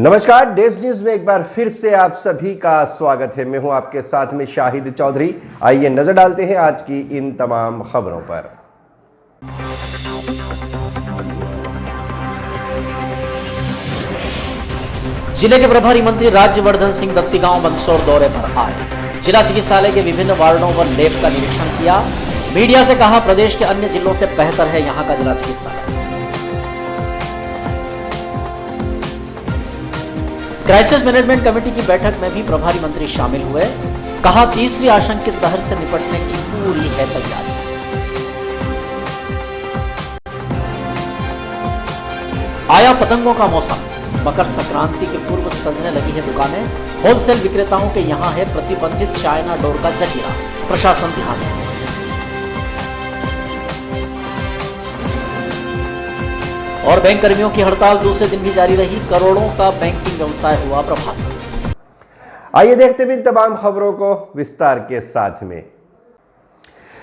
नमस्कार, days news में एक बार फिर से आप सभी का स्वागत है। मैं हूं आपके साथ में शाहिद चौधरी। आइए नजर डालते हैं आज की इन तमाम खबरों पर। जिले के प्रभारी मंत्री राज्यवर्धन सिंह दत्ती गांव मंदसौर दौरे पर आए। जिला चिकित्सालय के विभिन्न वार्डों पर लैब का निरीक्षण किया। मीडिया से कहा, प्रदेश के अन्य जिलों से बेहतर है यहां का जिला चिकित्सालय। क्राइसिस मैनेजमेंट कमेटी की बैठक में भी प्रभारी मंत्री शामिल हुए। कहा, तीसरी आशंकित लहर से निपटने की पूरी है तैयारी। आया पतंगों का मौसम। मकर संक्रांति के पूर्व सजने लगी है दुकानें। होलसेल विक्रेताओं के यहां है प्रतिबंधित चाइना डोर का जखीरा। प्रशासन ध्यान है। और बैंक कर्मियों की हड़ताल दूसरे दिन भी जारी रही। करोड़ों का बैंकिंग व्यवसाय हुआ प्रभावित। आइए देखते हैं इन तमाम खबरों को विस्तार के साथ में।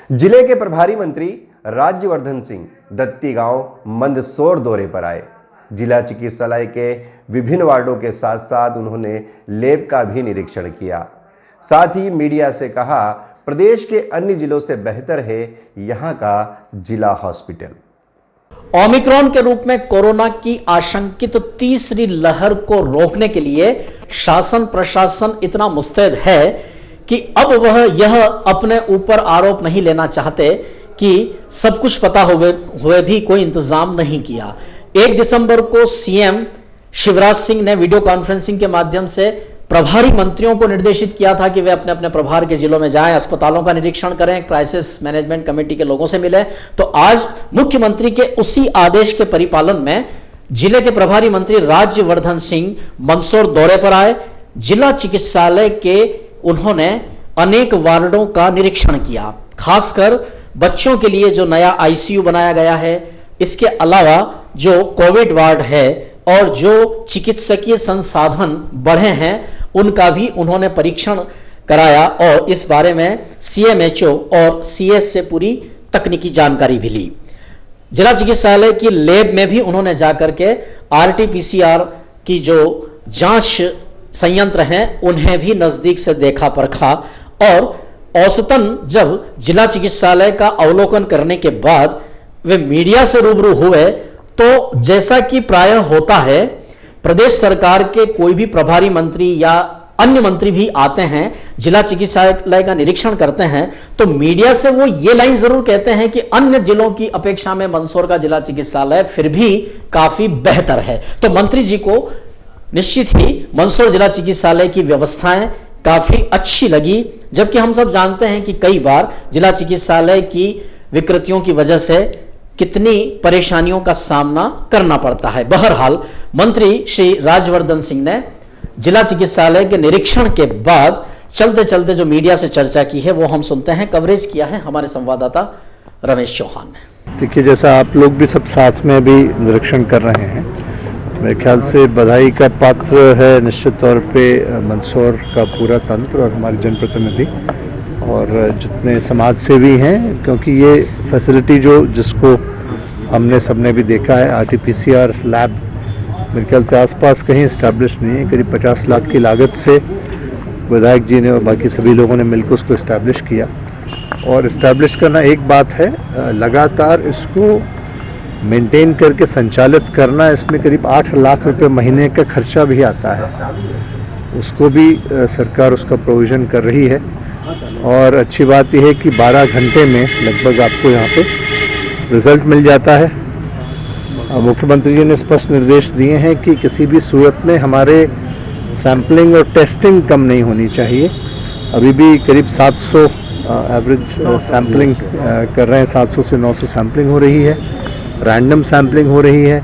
जिले के प्रभारी मंत्री राज्यवर्धन सिंह दत्ती गांव मंदसौर दौरे पर आए। जिला चिकित्सालय के विभिन्न वार्डों के साथ साथ उन्होंने लैब का भी निरीक्षण किया। साथ ही मीडिया से कहा, प्रदेश के अन्य जिलों से बेहतर है यहां का जिला हॉस्पिटल। ओमिक्रॉन के रूप में कोरोना की आशंकित तीसरी लहर को रोकने के लिए शासन प्रशासन इतना मुस्तैद है कि अब वह यह अपने ऊपर आरोप नहीं लेना चाहते कि सब कुछ पता हुए भी कोई इंतजाम नहीं किया। 1 दिसंबर को सीएम शिवराज सिंह ने वीडियो कॉन्फ्रेंसिंग के माध्यम से प्रभारी मंत्रियों को निर्देशित किया था कि वे अपने अपने प्रभार के जिलों में जाएं, अस्पतालों का निरीक्षण करें, क्राइसिस मैनेजमेंट कमेटी के लोगों से मिलें। तो आज मुख्यमंत्री के उसी आदेश के परिपालन में जिले के प्रभारी मंत्री राज्यवर्धन सिंह मंदसौर दौरे पर आए। जिला चिकित्सालय के उन्होंने अनेक वार्डों का निरीक्षण किया। खासकर बच्चों के लिए जो नया आईसीयू बनाया गया है, इसके अलावा जो कोविड वार्ड है और जो चिकित्सकीय संसाधन बढ़े हैं, उनका भी उन्होंने परीक्षण कराया और इस बारे में सीएमएचओ और सीएस से पूरी तकनीकी जानकारी भी ली। जिला चिकित्सालय की लैब में भी उन्होंने जाकर के आरटीपीसीआर की जो जांच संयंत्र हैं उन्हें भी नजदीक से देखा परखा। और औसतन जब जिला चिकित्सालय का अवलोकन करने के बाद वे मीडिया से रूबरू हुए तो जैसा कि प्रायः होता है, प्रदेश सरकार के कोई भी प्रभारी मंत्री या अन्य मंत्री भी आते हैं, जिला चिकित्सालय का निरीक्षण करते हैं, तो मीडिया से वो ये लाइन जरूर कहते हैं कि अन्य जिलों की अपेक्षा में मंदसौर का जिला चिकित्सालय फिर भी काफी बेहतर है। तो मंत्री जी को निश्चित ही मंदसौर जिला चिकित्सालय की व्यवस्थाएं काफी अच्छी लगी। जबकि हम सब जानते हैं कि कई बार जिला चिकित्सालय की विकृतियों की वजह से कितनी परेशानियों का सामना करना पड़ता है। बहरहाल मंत्री श्री राज्यवर्धन सिंह ने जिला चिकित्सालय के निरीक्षण के बाद चलते चलते जो मीडिया से चर्चा की है वो हम सुनते हैं। कवरेज किया है हमारे संवाददाता रमेश चौहान ने। देखिए, जैसा आप लोग भी सब साथ में भी निरीक्षण कर रहे हैं, मेरे ख्याल से बधाई का पात्र है निश्चित तौर पे मंदसौर का पूरा तंत्र और हमारे जनप्रतिनिधि और जितने समाज सेवी हैं, क्योंकि ये फैसिलिटी जिसको हमने सबने भी देखा है, आरटीपीसीआर लैब मेरे ख्याल से आसपास कहीं इस्टेब्लिश नहीं है। करीब 50 लाख की लागत से विधायक जी ने और बाकी सभी लोगों ने मिलकर उसको इस्टेब्लिश किया। और इस्टेब्लिश करना एक बात है, लगातार इसको मेंटेन करके संचालित करना, इसमें करीब 8 लाख रुपए महीने का खर्चा भी आता है। उसको भी सरकार उसका प्रोविज़न कर रही है। और अच्छी बात यह है कि 12 घंटे में लगभग आपको यहाँ पे रिज़ल्ट मिल जाता है। मुख्यमंत्री जी ने स्पष्ट निर्देश दिए हैं कि किसी भी सूरत में हमारे सैम्पलिंग और टेस्टिंग कम नहीं होनी चाहिए। अभी भी करीब 700 एवरेज सैम्पलिंग कर रहे हैं, 700 से 900 सैम्पलिंग हो रही है। रैंडम सैम्पलिंग हो रही है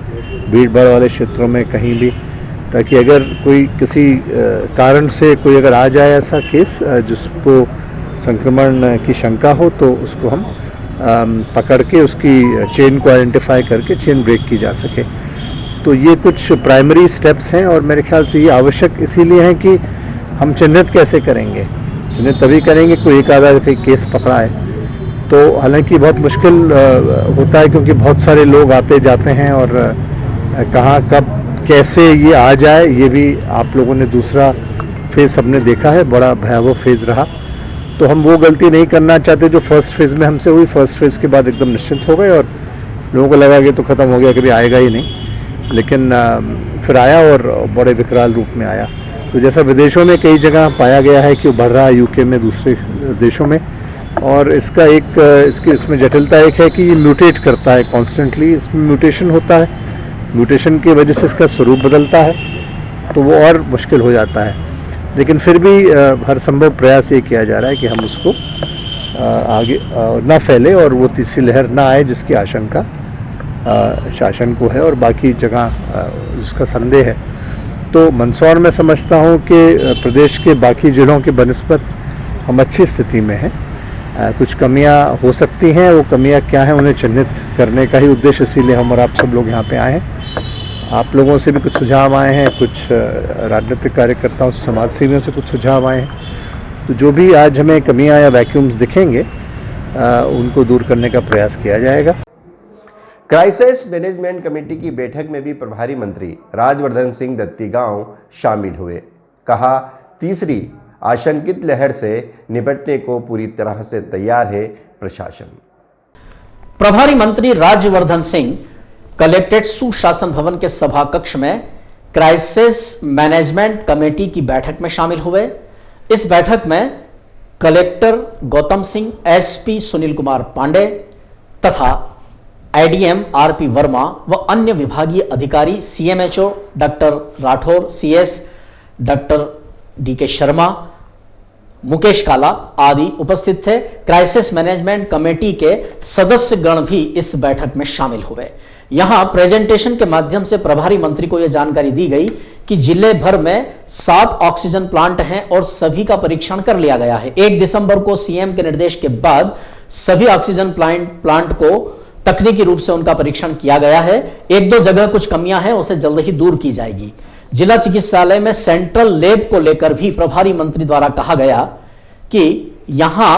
भीड़ भाड़ वाले क्षेत्रों में कहीं भी, ताकि अगर कोई किसी कारण से कोई अगर आ जाए ऐसा केस जिसको संक्रमण की शंका हो तो उसको हम पकड़ के उसकी चेन को आइडेंटिफाई करके चेन ब्रेक की जा सके। तो ये कुछ प्राइमरी स्टेप्स हैं और मेरे ख्याल से ये आवश्यक इसीलिए है कि हम चिन्हित कैसे करेंगे, चिन्हित तभी करेंगे कोई एक आधा कोई केस पकड़ा है तो। हालांकि बहुत मुश्किल होता है क्योंकि बहुत सारे लोग आते जाते हैं और कहाँ कब कैसे ये आ जाए, ये भी आप लोगों ने दूसरा फेज़ सबने देखा है, बड़ा भयावह फेज़ रहा। तो हम वो गलती नहीं करना चाहते जो फर्स्ट फेज़ में हमसे हुई। फर्स्ट फेज़ के बाद एकदम निश्चिंत हो गए और लोगों को लगा कि तो ख़त्म हो गया, कभी आएगा ही नहीं, लेकिन फिर आया और बड़े विकराल रूप में आया। तो जैसा विदेशों में कई जगह पाया गया है कि वो बढ़ रहा है, यूके में, दूसरे देशों में, और इसका इसमें जटिलता एक है कि ये म्यूटेट करता है कॉन्स्टेंटली, इसमें म्यूटेशन होता है, म्यूटेशन की वजह से इसका स्वरूप बदलता है, तो वो और मुश्किल हो जाता है। लेकिन फिर भी हर संभव प्रयास ये किया जा रहा है कि हम उसको आगे ना फैले और वो तीसरी लहर ना आए, जिसकी आशंका शासन को है और बाकी जगह जिसका संदेह है। तो मंदसौर में समझता हूँ कि प्रदेश के बाकी जिलों के बनिस्बत हम अच्छी स्थिति में हैं। कुछ कमियां हो सकती हैं, वो कमियां क्या हैं उन्हें चिन्हित करने का ही उद्देश्य, इसीलिए हम और आप सब लोग यहाँ पे आए हैं। आप लोगों से भी कुछ सुझाव आए हैं, कुछ राजनीतिक कार्यकर्ताओं से, समाज सेवियों से कुछ सुझाव आए हैं। तो जो भी आज हमें कमियां या वैक्यूम्स दिखेंगे उनको दूर करने का प्रयास किया जाएगा। क्राइसिस मैनेजमेंट कमेटी की बैठक में भी प्रभारी मंत्री राजवर्धन सिंह दत्तीगांव शामिल हुए। कहा, तीसरी आशंकित लहर से निपटने को पूरी तरह से तैयार है प्रशासन। प्रभारी मंत्री राजवर्धन सिंह कलेक्ट्रेट सुशासन भवन के सभा कक्ष में क्राइसिस मैनेजमेंट कमेटी की बैठक में शामिल हुए। इस बैठक में कलेक्टर गौतम सिंह, एसपी सुनील कुमार पांडे तथा आईडीएम आरपी वर्मा व अन्य विभागीय अधिकारी, CMHO doctor Rathore, CS doctor DK Sharma, Mukesh Kala आदि उपस्थित थे। क्राइसिस मैनेजमेंट कमेटी के सदस्य गण भी इस बैठक में शामिल हुए। यहां प्रेजेंटेशन के माध्यम से प्रभारी मंत्री को यह जानकारी दी गई कि जिले भर में 7 ऑक्सीजन प्लांट हैं और सभी का परीक्षण कर लिया गया है। 1 दिसंबर को सीएम के निर्देश के बाद सभी ऑक्सीजन प्लांट को तकनीकी रूप से उनका परीक्षण किया गया है। 1-2 जगह कुछ कमियां हैं, उसे जल्द ही दूर की जाएगी। जिला चिकित्सालय में सेंट्रल लैब को लेकर भी प्रभारी मंत्री द्वारा कहा गया कि यहां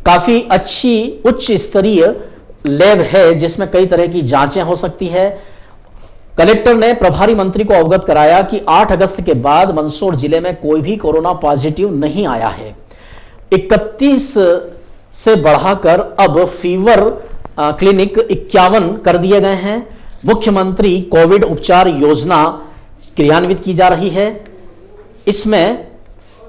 काफी अच्छी उच्च स्तरीय लैब है जिसमें कई तरह की जांचें हो सकती है। कलेक्टर ने प्रभारी मंत्री को अवगत कराया कि 8 अगस्त के बाद मंदसौर जिले में कोई भी कोरोना पॉजिटिव नहीं आया है। 31 से बढ़ाकर अब फीवर क्लिनिक 51 कर दिए गए हैं। मुख्यमंत्री कोविड उपचार योजना क्रियान्वित की जा रही है। इसमें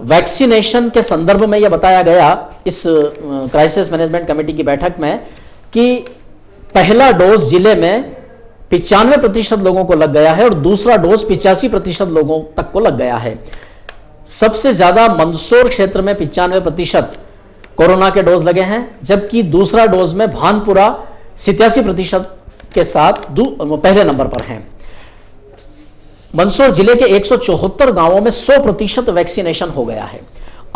वैक्सीनेशन के संदर्भ में यह बताया गया इस क्राइसिस मैनेजमेंट कमेटी की बैठक में कि पहला डोज जिले में 95% लोगों को लग गया है और दूसरा डोज 85% लोगों तक को लग गया है। सबसे ज्यादा मंदसौर क्षेत्र में 95% कोरोना के डोज लगे हैं, जबकि दूसरा डोज में भानपुरा 87% के साथ पहले नंबर पर हैं। मंदसौर जिले के 174 गांवों में 100% वैक्सीनेशन हो गया है।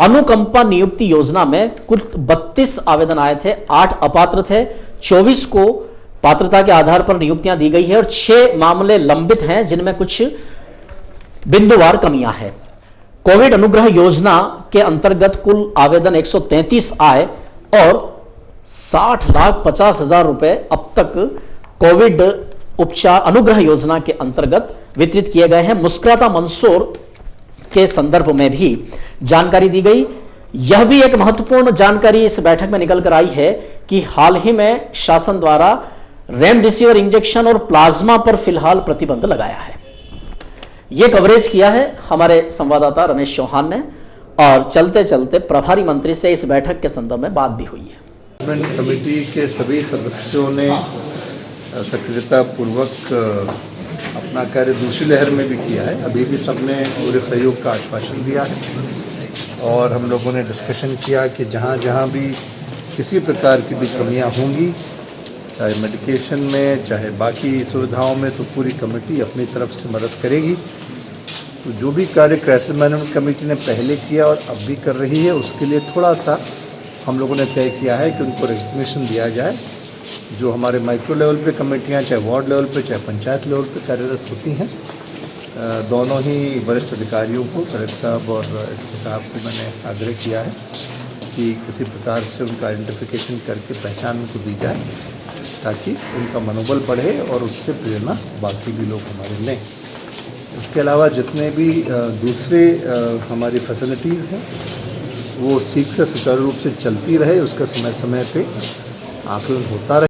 अनुकंपा नियुक्ति योजना में कुल 32 आवेदन आए थे, 8 अपात्र थे, 24 को पात्रता के आधार पर नियुक्तियां दी गई है और 6 मामले लंबित हैं जिनमें कुछ बिंदुवार कमियां हैं। कोविड अनुग्रह योजना के अंतर्गत कुल आवेदन 133 आए और 60,50,000 रुपए अब तक कोविड उपचार अनुग्रह योजना के अंतर्गत वितरित किए गए हैं। मुस्कुराता मंदसौर के संदर्भ में भी जानकारी दी गई। यह भी एक महत्वपूर्ण जानकारी इस बैठक में निकल कर आई है कि हाल ही में शासन द्वारा रेमडेसिविर इंजेक्शन और प्लाज्मा पर फिलहाल प्रतिबंध लगाया है। यह कवरेज किया है हमारे संवाददाता रमेश चौहान ने और चलते चलते प्रभारी मंत्री से इस बैठक के संदर्भ में बात भी हुई है। मैनेजमेंट कमेटी के सभी सदस्यों ने सक्रियता पूर्वक अपना कार्य दूसरी लहर में भी किया है। अभी भी सबने पूरे सहयोग का आश्वासन दिया है और हम लोगों ने डिस्कशन किया कि जहाँ जहाँ भी किसी प्रकार की भी कमियाँ होंगी, चाहे मेडिकेशन में चाहे बाकी सुविधाओं में, तो पूरी कमेटी अपनी तरफ से मदद करेगी। तो जो भी कार्य क्राइसिस मैनेजमेंट कमेटी ने पहले किया और अब भी कर रही है, उसके लिए थोड़ा सा हम लोगों ने तय किया है कि उनको रिकग्निशन दिया जाए। जो हमारे माइक्रो लेवल पे कमेटियाँ, चाहे वार्ड लेवल पे चाहे पंचायत लेवल पे कार्यरत होती हैं, दोनों ही वरिष्ठ अधिकारियों को, कलेक्टर साहब और एसपी साहब को मैंने आग्रह किया है कि किसी प्रकार से उनका आइडेंटिफिकेशन करके पहचान उनको दी जाए ताकि उनका मनोबल बढ़े और उससे प्रेरणा बाकी भी लोग हमारे लें। इसके अलावा जितने भी दूसरे हमारी फैसिलिटीज़ हैं वो ठीक से सुचारू रूप से चलती रहे, उसका समय समय पे आकलन होता रहे।